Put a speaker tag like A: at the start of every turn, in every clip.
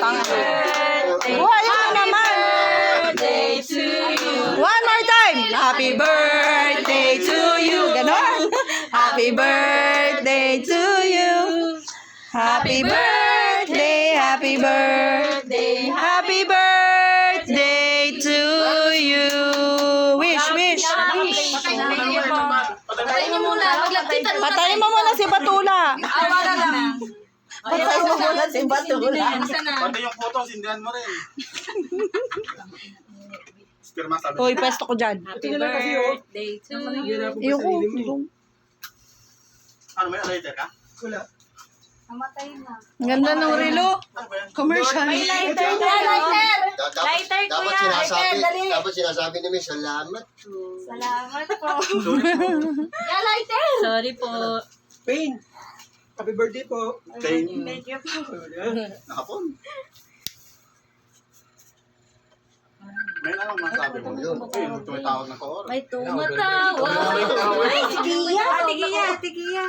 A: Buhay mo naman.
B: Birthday to you.
A: One more time. Happy birthday to you. Ganon. Happy birthday to you. Happy birthday, happy birthday, happy birthday to you. Wish, wish.
B: Patayin niyo muna. Maglagkitan muna.
A: Patayin mo muna si Batula.
B: Awa na lang.
A: Patayin mo muna si Batula.
C: Pati yung photo, sindihan mo rin. Pirma sabi.
A: Uy, pesto ko dyan.
B: Happy birthday to you.
A: Ayoko.
C: Ano may lighter ka?
D: Wala.
B: Namatay na.
A: Ang ganda ng relo.
C: Ano ba yan?
A: Commercial.
B: May lighter na. Lighter. Lighter,
E: Dapat
B: kuya.
E: sinasabi,
B: Lighter, dali.
E: dapat sinasabi namin, salamat po.
B: Salamat po. Yeah, lighter. Sorry po.
D: Pain. Happy birthday po.
C: Thank
B: you po.
C: Nakapon. May naman masabi mo. Ayun, tumitawag na ko.
B: May tumatawa. Ay, tigiya. Tigiya.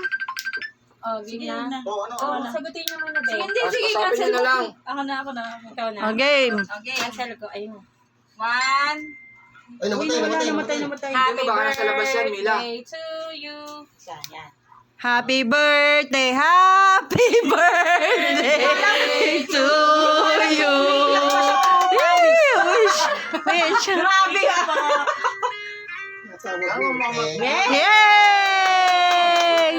B: Oh, bigyan na.
C: Oo, ano?
B: Oh, sagutin niyo muna, babe. Hindi, sige, cancel
D: na lang.
B: Ako na. Ikaw na.
A: O, game.
B: Okay, cancel ko. Ayun. 1.
E: Ay, namatay.
B: Happy
D: Baka nasa labas yan, Mila.
B: birthday to you. Yan.
A: Happy birthday, happy birthday to you. Yay! Wish, wish. Grabe ka.
E: Eh,
A: Yay!